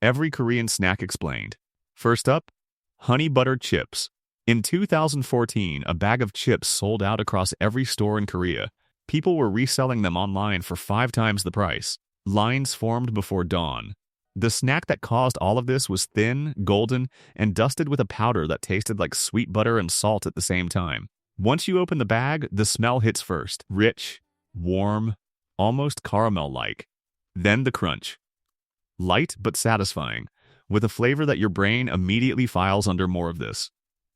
Every Korean snack explained. First up, honey butter chips. In 2014, a bag of chips sold out across every store in Korea. People were reselling them online for 5 times the price. Lines formed before dawn. The snack that caused all of this was thin, golden, and dusted with a powder that tasted like sweet butter and salt at the same time. Once you open the bag, the smell hits first. Rich, warm, almost caramel-like. Then the crunch. Light but satisfying, with a flavor that your brain immediately files under more of this.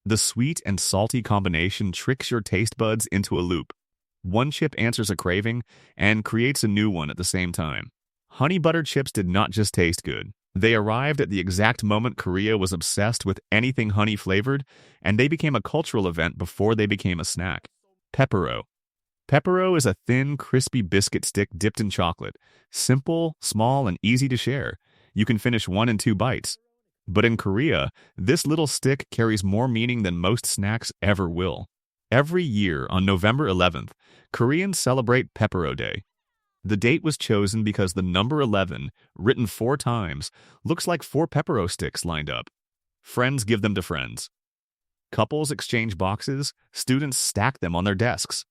The sweet and salty combination tricks your taste buds into a loop. One chip answers a craving and creates a new one at the same time. Honey butter chips did not just taste good. They arrived at the exact moment Korea was obsessed with anything honey-flavored, and they became a cultural event before they became a snack. Pepero. Pepero is a thin, crispy biscuit stick dipped in chocolate. Simple, small, and easy to share. You can finish 1 in 2 bites. But in Korea, this little stick carries more meaning than most snacks ever will. Every year on November 11th, Koreans celebrate Pepero Day. The date was chosen because the number 11, written 4 times, looks like 4 Pepero sticks lined up. Friends give them to friends. Couples exchange boxes, students stack them on their desks.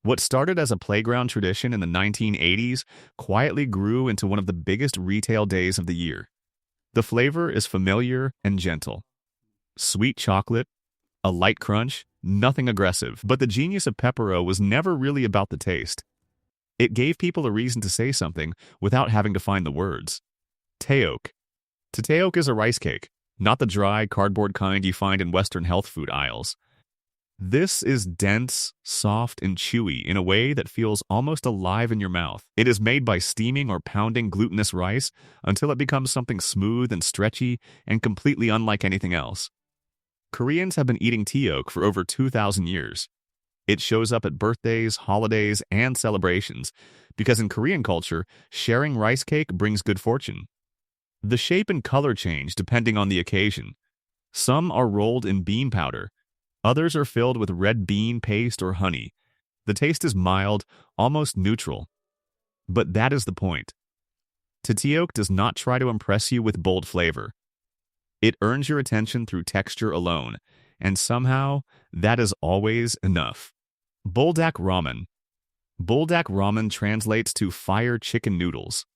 What started as a playground tradition in the 1980s quietly grew into one of the biggest retail days of the year. The flavor is familiar and gentle. Sweet chocolate, a light crunch, nothing aggressive. But the genius of Pepero was never really about the taste. It gave people a reason to say something without having to find the words. Taeok. Taeok is a rice cake, not the dry, cardboard kind you find in Western health food aisles. This is dense, soft, and chewy in a way that feels almost alive in your mouth. It is made by steaming or pounding glutinous rice until it becomes something smooth and stretchy and completely unlike anything else. Koreans have been eating taeok for over 2,000 years. It shows up at birthdays, holidays, and celebrations because in Korean culture, sharing rice cake brings good fortune. The shape and color change depending on the occasion. Some are rolled in bean powder. Others are filled with red bean paste or honey. The taste is mild, almost neutral. But that is the point. Taeok does not try to impress you with bold flavor. It earns your attention through texture alone, and somehow that is always enough. Buldak ramen. Buldak ramen translates to fire chicken noodles.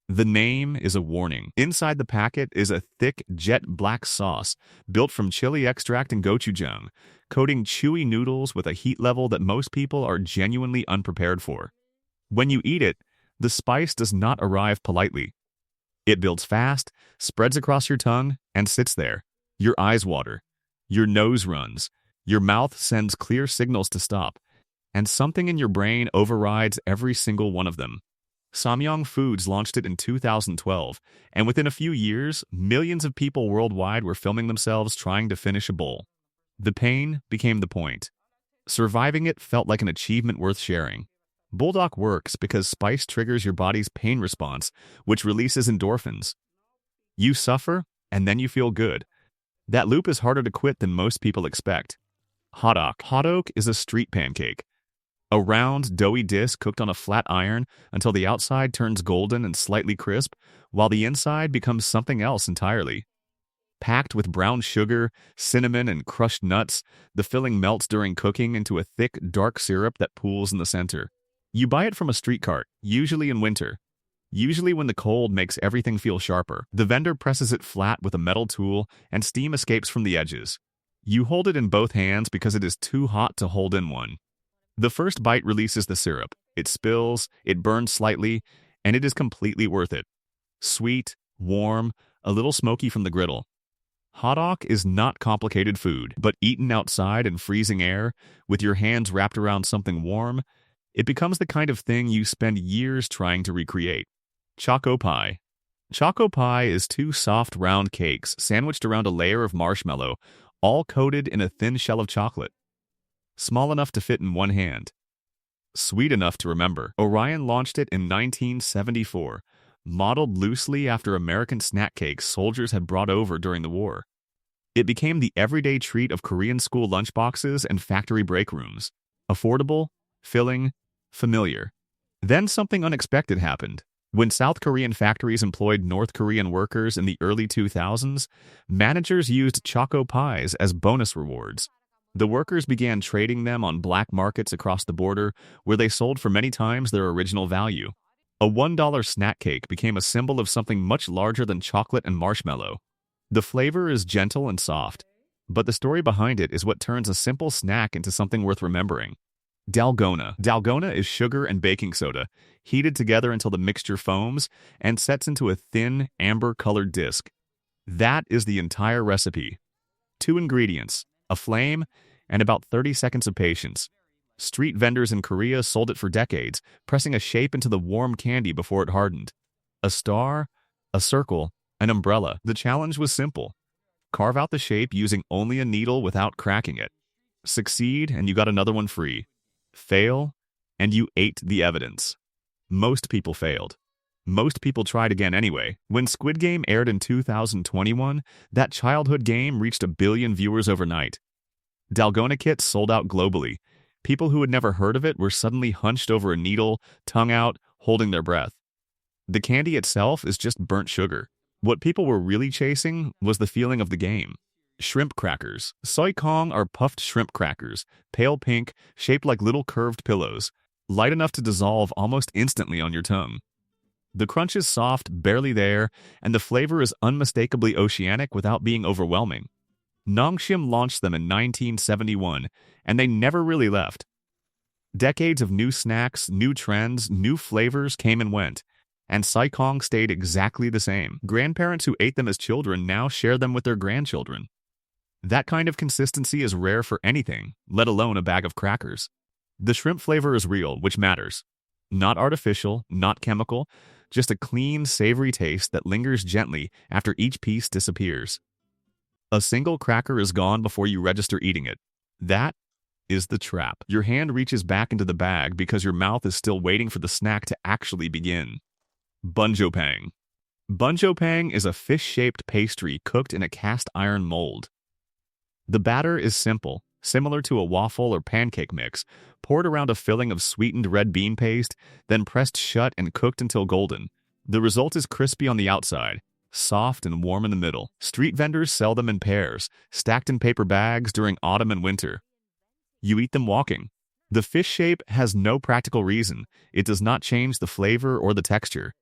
The name is a warning. Inside the packet is a thick, jet black sauce built from chili extract and gochujang, coating chewy noodles with a heat level that most people are genuinely unprepared for. When you eat it, the spice does not arrive politely. It builds fast, spreads across your tongue, and sits there. Your eyes water. Your nose runs. Your mouth sends clear signals to stop. And something in your brain overrides every single one of them. Samyang Foods launched it in 2012, and within a few years, millions of people worldwide were filming themselves trying to finish a bowl. The pain became the point. Surviving it felt like an achievement worth sharing. Buldak works because spice triggers your body's pain response, which releases endorphins. You suffer, and then you feel good. That loop is harder to quit than most people expect. Hotdog. Hotdog is a street pancake. A round, doughy disc cooked on a flat iron until the outside turns golden and slightly crisp, while the inside becomes something else entirely. Packed with brown sugar, cinnamon, and crushed nuts, the filling melts during cooking into a thick, dark syrup that pools in the center. You buy it from a street cart, usually in winter. Usually when the cold makes everything feel sharper. The vendor presses it flat with a metal tool, and steam escapes from the edges. You hold it in both hands because it is too hot to hold in one. The first bite releases the syrup. It spills, it burns slightly, and it is completely worth it. Sweet, warm, a little smoky from the griddle. Hotdog is not complicated food, but eaten outside in freezing air, with your hands wrapped around something warm, it becomes the kind of thing you spend years trying to recreate. Choco pie. Choco pie is 2 soft, round cakes sandwiched around a layer of marshmallow, all coated in a thin shell of chocolate. Small enough to fit in one hand. Sweet enough to remember. Orion launched it in 1974, modeled loosely after American snack cakes soldiers had brought over during the war. It became the everyday treat of Korean school lunchboxes and factory break rooms. Affordable, filling, familiar. Then something unexpected happened. When South Korean factories employed North Korean workers in the early 2000s, managers used choco pies as bonus rewards. The workers began trading them on black markets across the border, where they sold for many times their original value. A $1 snack cake became a symbol of something much larger than chocolate and marshmallow. The flavor is gentle and soft, but the story behind it is what turns a simple snack into something worth remembering. Dalgona. Dalgona is sugar and baking soda, heated together until the mixture foams and sets into a thin, amber-colored disc. That is the entire recipe. 2 ingredients, a flame, and about 30 seconds of patience. Street vendors in Korea sold it for decades, pressing a shape into the warm candy before it hardened. A star, a circle, an umbrella. The challenge was simple. Carve out the shape using only a needle without cracking it. Succeed, and you got another one free. Fail, and you ate the evidence. Most people failed. Most people tried again anyway. When Squid Game aired in 2021, that childhood game reached 1 billion viewers overnight. Dalgona kits sold out globally. People who had never heard of it were suddenly hunched over a needle, tongue out, holding their breath. The candy itself is just burnt sugar. What people were really chasing was the feeling of the game. Shrimp crackers. Soy kong are puffed shrimp crackers, pale pink, shaped like little curved pillows, light enough to dissolve almost instantly on your tongue. The crunch is soft, barely there, and the flavor is unmistakably oceanic without being overwhelming. Nongshim launched them in 1971, and they never really left. Decades of new snacks, new trends, new flavors came and went, and Saikong stayed exactly the same. Grandparents who ate them as children now share them with their grandchildren. That kind of consistency is rare for anything, let alone a bag of crackers. The shrimp flavor is real, which matters. Not artificial, not chemical, just a clean, savory taste that lingers gently after each piece disappears. A single cracker is gone before you register eating it. That is the trap. Your hand reaches back into the bag because your mouth is still waiting for the snack to actually begin. Bunjopang. Bunjopang is a fish-shaped pastry cooked in a cast-iron mold. The batter is simple, similar to a waffle or pancake mix, poured around a filling of sweetened red bean paste, then pressed shut and cooked until golden. The result is crispy on the outside, soft and warm in the middle. Street vendors sell them in pairs, stacked in paper bags during autumn and winter. You eat them walking. The fish shape has no practical reason. It does not change the flavor or the texture.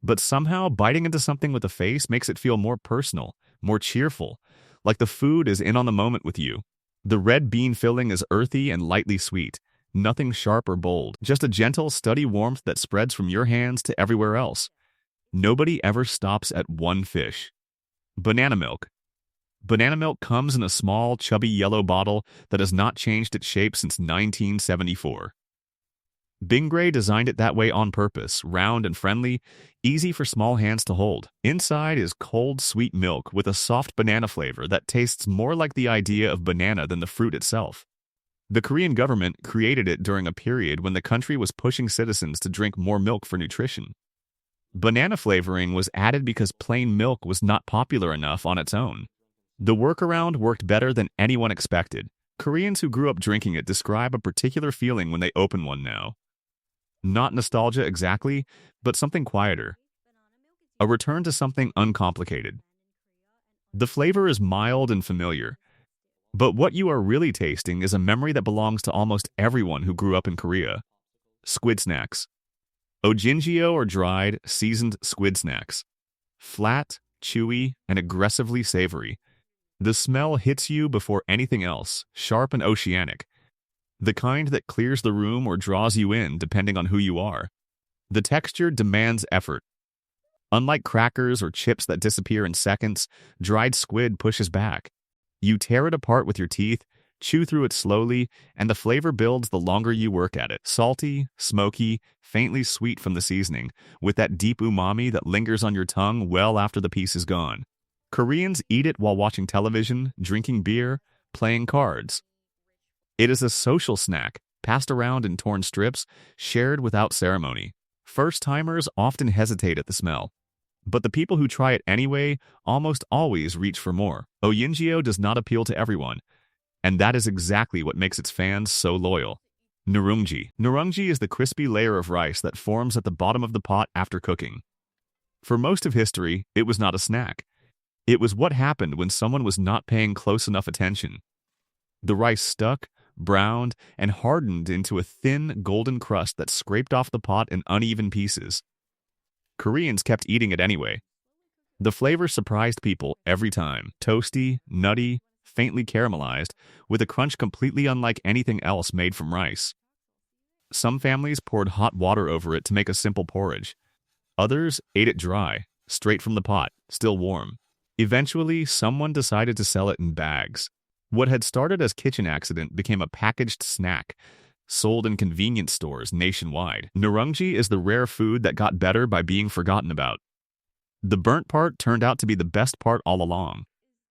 But somehow, biting into something with a face makes it feel more personal, more cheerful, like the food is in on the moment with you. The red bean filling is earthy and lightly sweet, nothing sharp or bold, just a gentle, steady warmth that spreads from your hands to everywhere else. Nobody ever stops at one fish. Banana milk. Banana milk comes in a small, chubby yellow bottle that has not changed its shape since 1974. Bingray designed it that way on purpose, round and friendly, easy for small hands to hold. Inside is cold, sweet milk with a soft banana flavor that tastes more like the idea of banana than the fruit itself. The Korean government created it during a period when the country was pushing citizens to drink more milk for nutrition. Banana flavoring was added because plain milk was not popular enough on its own. The workaround worked better than anyone expected. Koreans who grew up drinking it describe a particular feeling when they open one now. Not nostalgia exactly, but something quieter. A return to something uncomplicated. The flavor is mild and familiar, but what you are really tasting is a memory that belongs to almost everyone who grew up in Korea. Squid snacks. Ojinjeo or dried, seasoned squid snacks. Flat, chewy, and aggressively savory. The smell hits you before anything else, sharp and oceanic. The kind that clears the room or draws you in depending on who you are. The texture demands effort. Unlike crackers or chips that disappear in seconds, dried squid pushes back. You tear it apart with your teeth, chew through it slowly, and the flavor builds the longer you work at it. Salty, smoky, faintly sweet from the seasoning, with that deep umami that lingers on your tongue well after the piece is gone. Koreans eat it while watching television, drinking beer, playing cards. It is a social snack, passed around in torn strips, shared without ceremony. First-timers often hesitate at the smell, but the people who try it anyway almost always reach for more. Oyinjeo does not appeal to everyone, and that is exactly what makes its fans so loyal. Nurungji. Nurungji is the crispy layer of rice that forms at the bottom of the pot after cooking. For most of history, it was not a snack. It was what happened when someone was not paying close enough attention. The rice stuck, browned, and hardened into a thin, golden crust that scraped off the pot in uneven pieces. Koreans kept eating it anyway. The flavor surprised people every time. Toasty, nutty, faintly caramelized, with a crunch completely unlike anything else made from rice. Some families poured hot water over it to make a simple porridge. Others ate it dry, straight from the pot, still warm. Eventually, someone decided to sell it in bags. What had started as kitchen accident became a packaged snack, sold in convenience stores nationwide. Nurungji is the rare food that got better by being forgotten about. The burnt part turned out to be the best part all along.